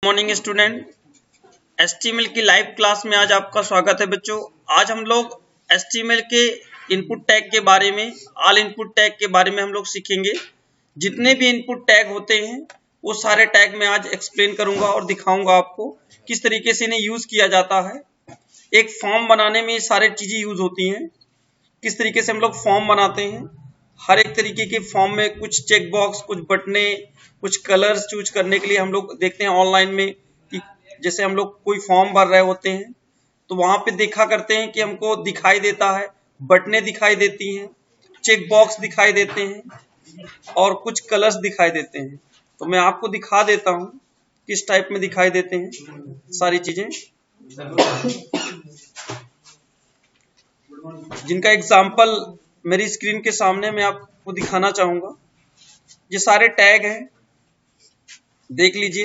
Morning student, HTML की live class में आज आपका स्वागत है बच्चों। आज हम लोग एचटीएमएल के इनपुट टैग के बारे में, ऑल इनपुट टैग के बारे में हम लोग सीखेंगे। जितने भी इनपुट टैग होते हैं वो सारे टैग मैं आज एक्सप्लेन करूंगा और दिखाऊंगा आपको किस तरीके से इन्हें यूज किया जाता है। एक फॉर्म बनाने में ये सारी चीजें यूज होती हैं। किस तरीके से हम लोग फॉर्म बनाते हैं, हर एक तरीके के फॉर्म में कुछ चेक बॉक्स, कुछ बटने, कुछ कलर्स चूज करने के लिए हम लोग देखते हैं ऑनलाइन में कि जैसे हम लोग कोई फॉर्म भर रहे होते हैं तो वहां पे देखा करते हैं कि हमको दिखाई देता है, बटने दिखाई देती हैं, चेक बॉक्स दिखाई देते हैं और कुछ कलर्स दिखाई देते हैं। तो मैं आपको दिखा देता हूं किस टाइप में दिखाई देते हैं सारी चीजें, जिनका एग्जाम्पल मेरी स्क्रीन के सामने मैं आपको दिखाना चाहूंगा। ये सारे टैग हैं, देख लीजिए,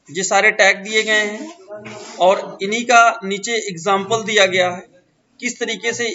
ये सारे टैग दिए गए हैं और इन्हीं का नीचे एग्जाम्पल दिया गया है किस तरीके से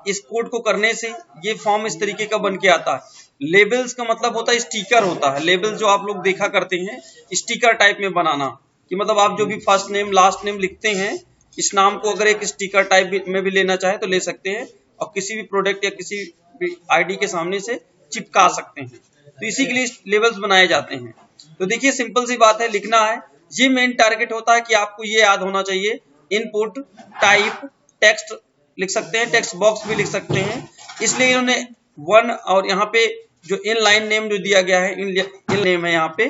इस कोड को करने से ये फॉर्म इस तरीके का बन के आता है। लेबल्स का मतलब होता है स्टिकर होता है। लेबल जो आप लोग देखा करते हैं स्टिकर टाइप में बनाना, कि मतलब आप जो भी फर्स्ट नेम लास्ट नेम लिखते हैं इस नाम को अगर एक स्टिकर टाइप में भी लेना चाहे तो ले सकते हैं और किसी भी प्रोडक्ट या किसी भी आईडी के सामने से चिपका सकते हैं। तो इसी के लिए लेबल्स बनाए जाते हैं। तो देखिए सिंपल सी बात है, लिखना है। ये मेन टारगेट होता है कि आपको ये याद होना चाहिए, इनपुट टाइप टेक्स्ट लिख सकते हैं, टेक्स्ट बॉक्स भी लिख सकते हैं। इसलिए इन्होंने वन और यहाँ पे जो इन लाइन नेम जो दिया गया है, इन नेम है यहाँ पे,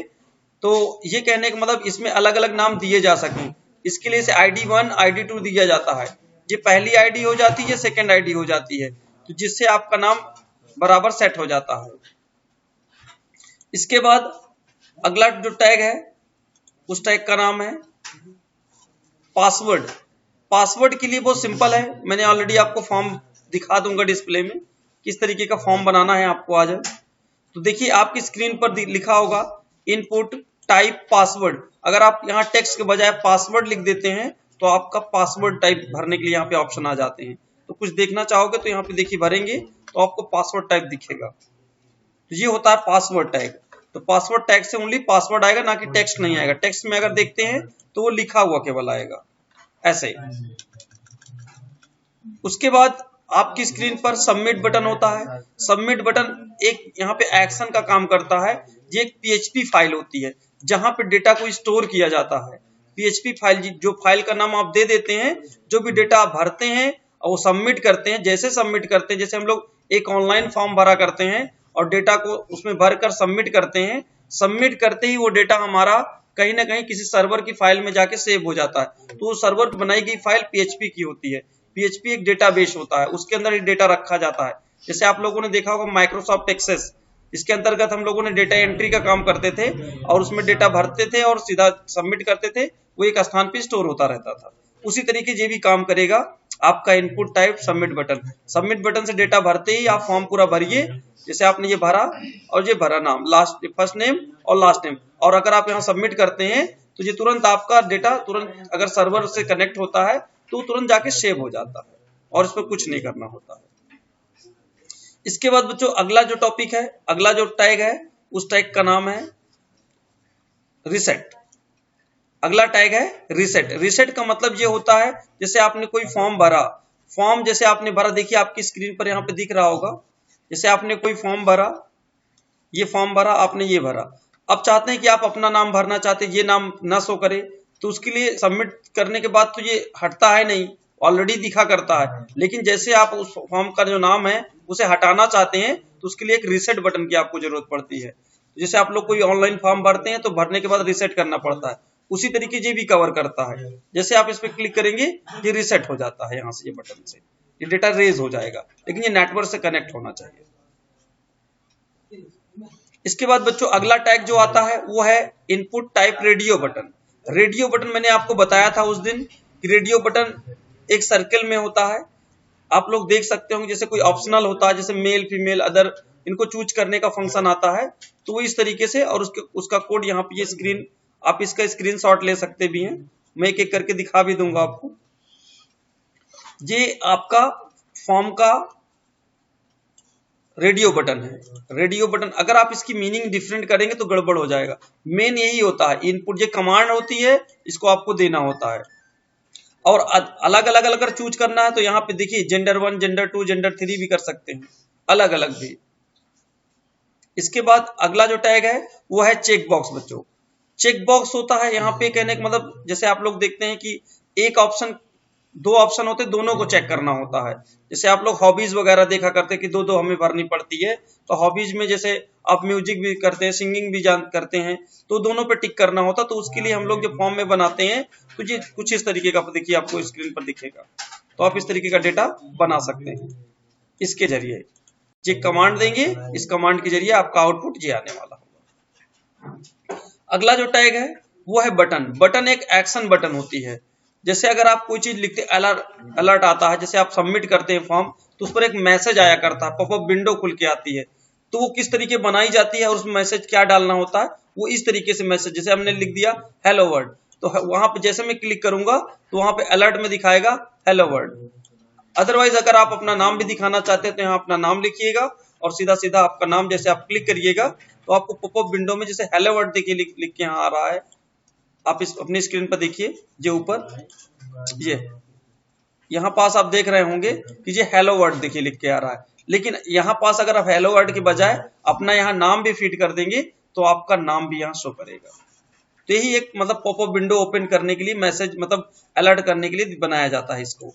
तो ये कहने का मतलब इसमें अलग अलग नाम दिए जा सकें। इसके लिए ID1 ID2 दिया जाता है। ये पहली आईडी हो जाती है, सेकंड आईडी हो जाती है, तो जिससे आपका नाम बराबर सेट हो जाता है। इसके बाद अगला जो टैग है उस टैग का नाम है पासवर्ड। पासवर्ड के लिए बहुत सिंपल है, मैंने ऑलरेडी आपको फॉर्म दिखा दूंगा डिस्प्ले में किस तरीके का फॉर्म बनाना है आपको आज। तो देखिए आपकी स्क्रीन पर लिखा होगा इनपुट टाइप पासवर्ड। अगर आप यहाँ टेक्स्ट के बजाय पासवर्ड लिख देते हैं तो आपका पासवर्ड टाइप भरने के लिए यहाँ पे ऑप्शन आ जाते हैं। तो कुछ देखना चाहोगे तो यहाँ पे देखिए भरेंगे तो आपको पासवर्ड टाइप दिखेगा। तो ये होता है पासवर्ड टैग। तो पासवर्ड टैग से ओनली पासवर्ड आएगा, ना कि टेक्स्ट नहीं आएगा। टेक्स्ट में अगर देखते हैं तो वो लिखा हुआ केवल आएगा ऐसे। उसके बाद आपकी स्क्रीन पर सबमिट बटन होता है। सबमिट बटन एक यहाँ पे एक्शन का काम करता है। ये एक PHP फाइल होती है जहां पे डेटा को स्टोर किया जाता है। PHP फाइल, जो फाइल का नाम आप दे देते हैं, जो भी डेटा आप भरते हैं और वो सबमिट करते हैं, जैसे सबमिट करते हैं, जैसे हम लोग एक ऑनलाइन फॉर्म भरा करते हैं और डेटा को उसमें भरकर सबमिट करते हैं, सबमिट करते ही वो डेटा हमारा कहीं ना कहीं किसी सर्वर की फाइल में जाके सेव हो जाता है। तो सर्वर पर बनाई गई फाइल PHP की होती है। PHP एक डेटाबेस होता है, उसके अंदर डेटा रखा जाता है। जैसे आप लोगों ने देखा होगा माइक्रोसॉफ्ट एक्सेस, इसके अंतर्गत हम लोगों ने डेटा एंट्री का काम करते थे और उसमें डेटा भरते थे और सीधा सबमिट करते थे, वो एक स्थान पे स्टोर होता रहता था। उसी तरीके ये भी काम करेगा आपका input type submit button. Submit button से डेटा भरते ही आप फॉर्म पूरा भरिए, जैसे आपने ये भरा और ये भरा नाम, लास्ट फर्स्ट नेम और लास्ट नेम, और अगर आप यहाँ सबमिट करते हैं तो ये तुरंत आपका डेटा तुरंत अगर सर्वर से कनेक्ट होता है तो तुरंत जाके सेव हो जाता है और इस पर कुछ नहीं करना होता है। इसके बाद बच्चों अगला जो टॉपिक है, अगला जो टैग है, उस टैग का नाम है रिसेट। अगला टैग है रिसेट। रिसेट का मतलब ये होता है जैसे आपने कोई फॉर्म भरा, फॉर्म जैसे आपने भरा, देखिए आपकी स्क्रीन पर यहाँ पे दिख रहा होगा, जैसे आपने कोई फॉर्म भरा, ये फॉर्म भरा, आपने ये भरा, अब चाहते हैं कि आप अपना नाम भरना चाहते हैं, ये नाम ना शो करे, तो उसके लिए सबमिट करने के बाद तो ये हटता है नहीं, ऑलरेडी दिखा करता है। लेकिन जैसे आप उस फॉर्म का जो नाम है उसे हटाना चाहते हैं तो उसके लिए एक रिसेट बटन की आपको जरूरत पड़ती है। जैसे आप लोग कोई ऑनलाइन फॉर्म भरते हैं तो भरने के बाद रिसेट करना पड़ता है, उसी तरीके ये भी कवर करता है। जैसे आप इस पर क्लिक करेंगे ये रिसेट हो जाता है, यहाँ से ये बटन से ये डेटा रेज हो जाएगा, लेकिन ये नेटवर्क से कनेक्ट होना चाहिए। इसके बाद बच्चों अगला टैग जो आता है वो है input type radio button. Radio button मैंने आपको बताया था उस दिन कि रेडियो बटन एक सर्कल में होता है। आप लोग देख सकते होंगे जैसे कोई ऑप्शनल होता है, जैसे मेल फीमेल अदर, इनको चूज करने का फंक्शन आता है, तो वो इस तरीके से, और उसका कोड यहाँ पे ये स्क्रीन, आप इसका स्क्रीनशॉट ले सकते भी हैं, मैं एक एक करके दिखा भी दूंगा आपको। ये आपका फॉर्म का रेडियो बटन है। रेडियो बटन अगर आप इसकी मीनिंग डिफरेंट करेंगे तो गड़बड़ हो जाएगा। मेन यही होता है, इनपुट जो कमांड होती है इसको आपको देना होता है। और अलग अलग अगर चूज करना है तो यहाँ पे देखिए जेंडर 1, जेंडर 2, जेंडर 3 भी कर सकते हैं, अलग अलग भी। इसके बाद अगला जो टैग है वो है चेक बॉक्स। बच्चों चेक बॉक्स होता है यहाँ पे कहने का मतलब, जैसे आप लोग देखते हैं कि एक ऑप्शन, दो ऑप्शन होते हैं, दोनों को चेक करना होता है। जैसे आप लोग हॉबीज वगैरह देखा करते हैं कि दो दो हमें भरनी पड़ती है, तो हॉबीज में जैसे आप म्यूजिक भी करते हैं, सिंगिंग भी जान करते हैं, तो दोनों पे टिक करना होता है। तो उसके लिए हम लोग जब फॉर्म में बनाते हैं तो ये कुछ इस तरीके का देखिए आपको स्क्रीन पर दिखेगा। तो आप इस तरीके का डेटा बना सकते हैं इसके जरिए। ये कमांड देंगे, इस कमांड के जरिए आपका आउटपुट ये आने वाला होगा। अगला जो टैग है वो है बटन। बटन एक एक्शन बटन होती है। जैसे अगर आप कोई चीज लिखते, अलर्ट आता है, जैसे आप सबमिट करते हैं फॉर्म तो उस पर एक मैसेज आया करता है, पॉपअप विंडो खुल के आती है। तो वो किस तरीके बनाई जाती है और उस मैसेज क्या डालना होता है, वो इस तरीके से मैसेज, जैसे हमने लिख दिया हेलो वर्ल्ड, तो वहां पे जैसे मैं क्लिक करूंगा तो वहां पे अलर्ट में दिखाएगा हेलो वर्ल्ड। अदरवाइज अगर आप अपना नाम भी दिखाना चाहते हैं तो यहाँ अपना नाम लिखिएगा और सीधा सीधा आपका नाम जैसे आप क्लिक करिएगा तो आपको पॉपअप विंडो में जैसे हेलो वर्ल्ड देखिए लिख के यहाँ आ रहा है। आप इस अपनी स्क्रीन पर देखिए, जो ऊपर ये यहाँ पास आप देख रहे होंगे कि ये हेलो वर्ल्ड देखिए लिख के आ रहा है। लेकिन यहाँ पास अगर आप हेलो वर्ल्ड के बजाय अपना यहाँ नाम भी फीड कर देंगे तो आपका नाम भी यहाँ शो करेगा। तो यही एक मतलब पॉपअप विंडो ओपन करने के लिए, मैसेज मतलब अलर्ट करने के लिए बनाया जाता है। इसको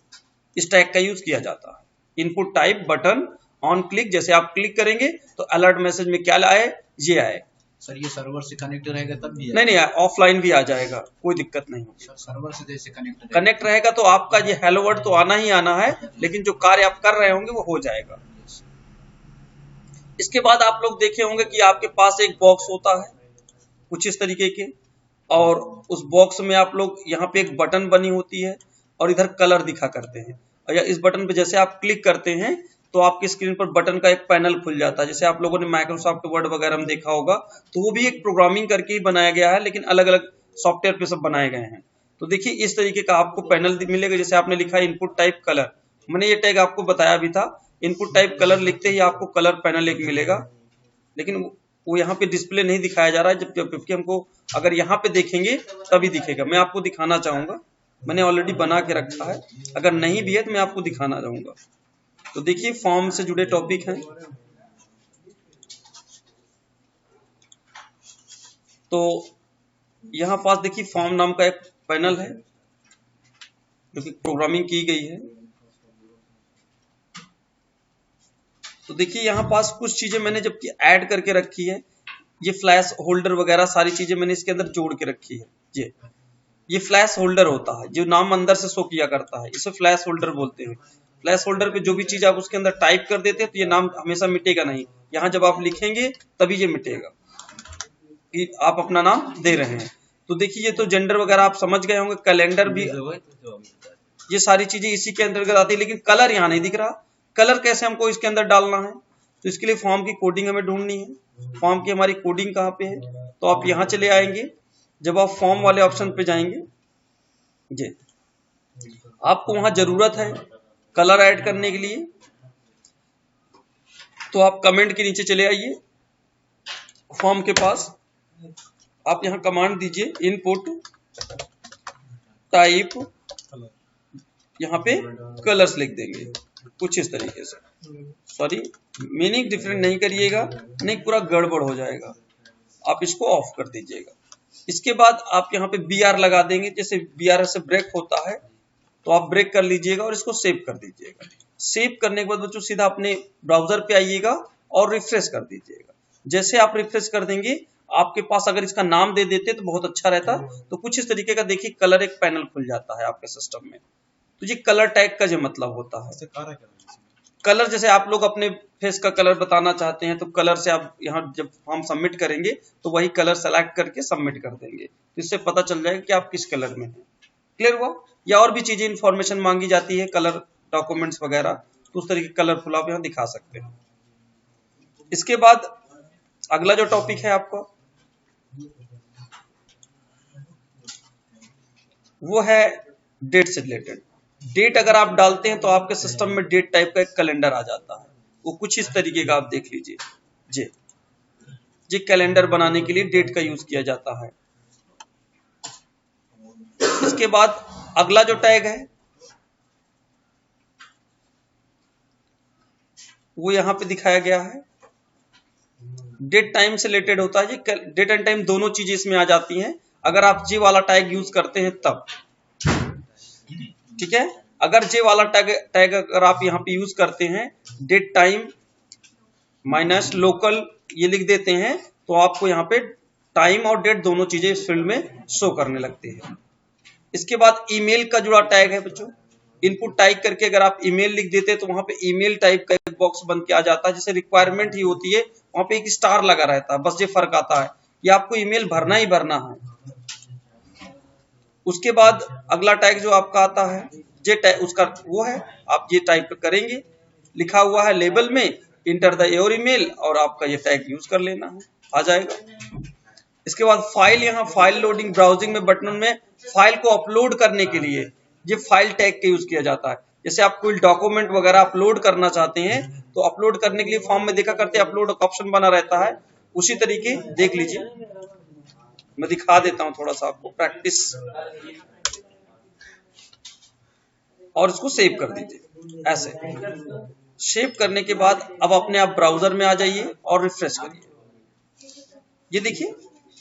इस टैग का यूज किया जाता है। Input type button on click, जैसे आप क्लिक करेंगे तो अलर्ट मैसेज में क्या आए, ये आए। सर ये सर्वर से कनेक्ट रहेगा तब भी? नहीं ऑफलाइन भी आ जाएगा, कोई दिक्कत नहीं होगी। सर्वर से जैसे कनेक्ट रहेगा तो आपका ये हेलो वर्ड तो आना ही आना है, लेकिन जो कार्य आप कर रहे होंगे वो हो जाएगा। इसके बाद आप लोग देखे होंगे कि आपके पास एक बॉक्स होता है कुछ इस तरीके के, और उस बॉक्स में आप लोग यहाँ पे एक बटन बनी होती है और इधर कलर दिखा करते हैं। और या इस बटन पे जैसे आप क्लिक करते हैं तो आपकी स्क्रीन पर बटन का एक पैनल खुल जाता है। जैसे आप लोगों ने माइक्रोसॉफ्ट वर्ड वगैरह में देखा होगा, तो वो भी एक प्रोग्रामिंग करके ही बनाया गया है, लेकिन अलग अलग सॉफ्टवेयर पे सब बनाए गए हैं। तो देखिए इस तरीके का आपको पैनल मिलेगा। जैसे आपने लिखा है इनपुट टाइप कलर, मैंने ये टैग आपको बताया भी था। इनपुट टाइप कलर लिखते ही आपको कलर पैनल एक मिलेगा, लेकिन वो यहाँ पे डिस्प्ले नहीं दिखाया जा रहा है, जबकि हमको अगर यहाँ पे देखेंगे तभी दिखेगा। मैं आपको दिखाना चाहूंगा, मैंने ऑलरेडी बना के रखा है, अगर नहीं भी है तो मैं आपको दिखाना चाहूंगा। तो देखिए फॉर्म से जुड़े टॉपिक हैं। तो यहाँ पास देखिए फॉर्म नाम का एक पैनल है जो कि प्रोग्रामिंग की गई है। तो देखिए यहाँ पास कुछ चीजें मैंने जबकि ऐड करके रखी है, ये फ्लैश होल्डर वगैरह सारी चीजें मैंने इसके अंदर जोड़ के रखी है। ये फ्लैश होल्डर होता है, जो नाम अंदर से शो किया करता है, इसे फ्लैश होल्डर बोलते हैं। फ्लैश होल्डर पे जो भी चीज आप उसके अंदर टाइप कर देते हैं तो ये नाम हमेशा मिटेगा नहीं, यहाँ जब आप लिखेंगे तभी ये मिटेगा कि आप अपना नाम दे रहे हैं। तो देखिए ये तो जेंडर वगैरह आप समझ गए होंगे, कैलेंडर भी, ये सारी चीजें इसी के अंतर्गत आती है। लेकिन कलर यहाँ नहीं दिख रहा, कलर कैसे हमको इसके अंदर डालना है, तो इसके लिए फॉर्म की कोडिंग हमें ढूंढनी है। फॉर्म की हमारी कोडिंग कहाँ पे है, तो आप यहाँ चले आएंगे। जब आप फॉर्म वाले ऑप्शन पे जाएंगे, जी आपको वहां जरूरत है कलर ऐड करने के लिए, तो आप कमेंट के नीचे चले आइए फॉर्म के पास, आप यहाँ कमांड दीजिए इनपुट टाइप, यहाँ पे कलर्स लिख देंगे कुछ इस तरीके से। सॉरी मीनिंग डिफरेंट नहीं करिएगा, नहीं पूरा गड़बड़ हो जाएगा, आप इसको ऑफ कर दीजिएगा। इसके बाद आप यहाँ पे BR लगा देंगे, जैसे BR से ब्रेक होता है तो आप ब्रेक कर लीजिएगा और इसको सेव कर दीजिएगा। सेव करने के बाद बच्चों सीधा अपने ब्राउजर पे आइएगा और रिफ्रेश कर दीजिएगा। जैसे आप रिफ्रेश कर देंगे, आपके पास अगर इसका नाम दे देते तो बहुत अच्छा रहता। तो कुछ इस तरीके का देखिए कलर एक पैनल खुल जाता है आपके सिस्टम में। तो ये कलर टैग का जो मतलब होता है, कलर जैसे आप लोग अपने फेस का कलर बताना चाहते हैं तो कलर से आप यहाँ जब फॉर्म सबमिट करेंगे तो वही कलर सेलेक्ट करके सबमिट कर देंगे, तो इससे पता चल जाएगा कि आप किस कलर में हैं। क्लियर हुआ? या और भी चीजें इंफॉर्मेशन मांगी जाती है, कलर डॉक्यूमेंट्स वगैरह, तो उस तरीके कलरफुल आप यहाँ दिखा सकते हैं। इसके बाद अगला जो टॉपिक है आपका वो है डेट से रिलेटेड। डेट अगर आप डालते हैं तो आपके सिस्टम में डेट टाइप का एक कैलेंडर आ जाता है। वो कुछ इस तरीके का आप देख लीजिए। जी कैलेंडर बनाने के लिए डेट का यूज किया जाता है। इसके बाद अगला जो टैग है वो यहां पे दिखाया गया है, डेट टाइम से रिलेटेड होता है। ये डेट एंड टाइम दोनों चीजें इसमें आ जाती हैं अगर आप जे वाला टैग यूज करते हैं तब, ठीक है। अगर जे वाला टैग अगर आप यहाँ पे यूज करते हैं, डेट टाइम माइनस लोकल ये लिख देते हैं, तो आपको यहाँ पे टाइम और डेट दोनों चीजें इस फील्ड में शो करने लगती है। इसके बाद ईमेल का जुड़ा टैग है बच्चों। इनपुट टाइप करके अगर आप ईमेल लिख देते हैं तो वहां पे ईमेल टाइप का एक बॉक्स बन के आ जाता है, जैसे रिक्वायरमेंट ही होती है, वहां पे एक स्टार लगा रहता है, बस ये फर्क आता है, ये आपको ईमेल भरना ही भरना है। उसके बाद अगला टैग जो आपका आता है जे टैग, उसका वो है आप ये टाइप करेंगे, लिखा हुआ है लेबल में इंटर द योर ईमेल, और आपका ये टैग यूज कर लेना है, आ जाएगा। इसके बाद फाइल, यहाँ फाइल लोडिंग ब्राउजिंग में बटन में फाइल को अपलोड करने के लिए ये फाइल टैग का यूज किया जाता है। जैसे आप कोई डॉक्यूमेंट वगैरह अपलोड करना चाहते हैं तो अपलोड करने के लिए फॉर्म में देखा करते हैं अपलोड का ऑप्शन बना रहता है, उसी तरीके देख लीजिए, मैं दिखा देता हूं थोड़ा सा आपको प्रैक्टिस, और इसको सेव कर दीजिए। ऐसे सेव करने के बाद अब अपने आप ब्राउजर में आ जाइए और रिफ्रेश करिए। ये देखिए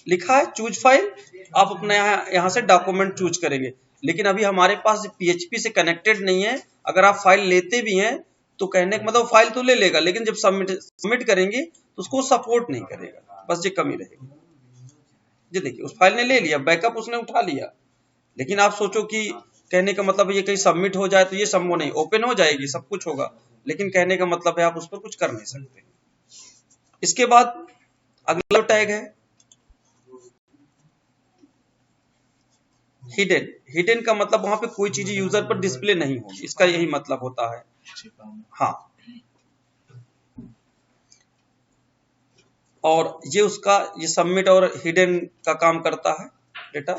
लिखा है चूज फाइल, आप अपने यहाँ से डॉक्यूमेंट चूज करेंगे, लेकिन अभी हमारे पास PHP से कनेक्टेड नहीं है। अगर आप फाइल लेते भी हैं तो कहने का मतलब फाइल तो ले लेगा, लेकिन जब सबमिट करेंगे तो उसको सपोर्ट नहीं करेगा, बस ये कमी रहेगी। ये देखिए उस फाइल ने ले लिया, बैकअप उसने उठा लिया, लेकिन आप सोचो कि कहने का मतलब ये कहीं सबमिट हो जाए तो ये संभव नहीं, ओपन हो जाएगी, सब कुछ होगा, लेकिन कहने का मतलब है आप उस पर कुछ कर नहीं सकते। इसके बाद अगला टैग है हिडन। हिडन का मतलब वहां पे कोई चीज यूजर पर डिस्प्ले नहीं होगी, इसका यही मतलब होता है। हाँ, और ये उसका ये सबमिट और हिडन का काम करता है डेटा।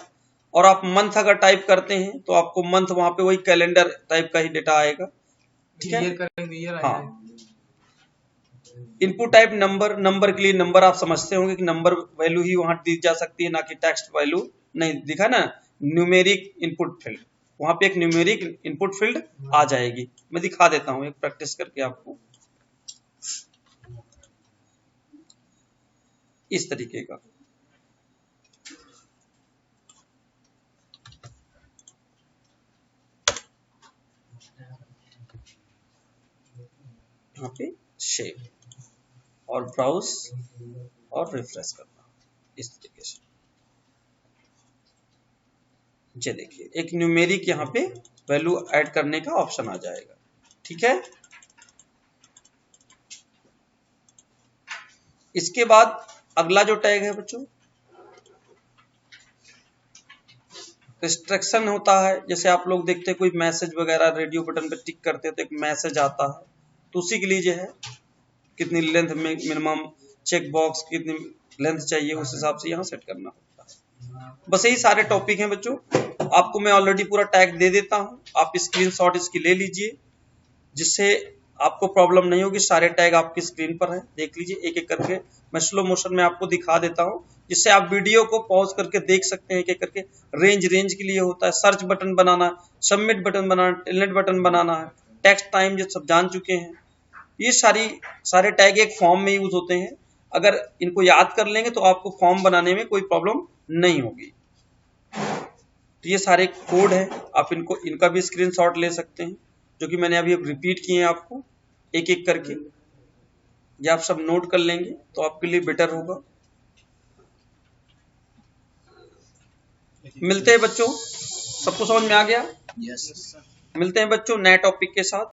और आप मंथ अगर टाइप करते हैं तो आपको मंथ वहां पे वही कैलेंडर टाइप का ही डेटा आएगा, ठीक है। हाँ, इनपुट टाइप नंबर, नंबर के लिए नंबर आप समझते होंगे कि नंबर वैल्यू ही वहां दी जा सकती है, ना कि टेक्स्ट वैल्यू। नहीं दिखा ना, न्यूमेरिक इनपुट फील्ड, वहां पे एक न्यूमेरिक इनपुट फील्ड आ जाएगी। मैं दिखा देता हूं एक प्रैक्टिस करके आपको, इस तरीके का। यहाँ पे शेप और ब्राउज और रिफ्रेश करना, इस तरीके से। ये देखिए एक न्यूमेरिक यहाँ पे वैल्यू ऐड करने का ऑप्शन आ जाएगा, ठीक है। इसके बाद अगला जो टैग है बच्चों रिस्ट्रिक्शन होता है। जैसे आप लोग देखते हैं कोई मैसेज वगैरह रेडियो बटन पे टिक करते हैं तो एक मैसेज आता है, तो उसी के लिए जो है कितनी लेंथ में मिनिमम चेक बॉक्स कितनी लेंथ चाहिए उस हिसाब से यहाँ सेट करना होता है। बस यही सारे टॉपिक हैं बच्चों, आपको मैं ऑलरेडी पूरा टैग दे देता हूँ, आप स्क्रीनशॉट इसकी ले लीजिए, जिससे आपको प्रॉब्लम नहीं होगी। सारे टैग आपकी स्क्रीन पर है, देख लीजिए एक एक करके। मैं स्लो मोशन में आपको दिखा देता हूँ, जिससे आप वीडियो को पॉज करके देख सकते हैं एक एक करके। रेंज के लिए होता है, सर्च बटन बनाना, सबमिट बटन बनाना, टेलनेट बटन बनाना है, टेक्स्ट टाइम जो सब जान चुके हैं। ये सारे टैग एक फॉर्म में यूज होते हैं, अगर इनको याद कर लेंगे तो आपको फॉर्म बनाने में कोई प्रॉब्लम नहीं होगी। तो ये सारे कोड है, आप इनका भी स्क्रीनशॉट ले सकते हैं, जो कि मैंने अभी रिपीट किए हैं आपको एक एक करके। ये आप सब नोट कर लेंगे तो आपके लिए बेटर होगा। मिलते हैं बच्चों, सबको समझ में आ गया? यस। मिलते हैं बच्चों नए टॉपिक के साथ।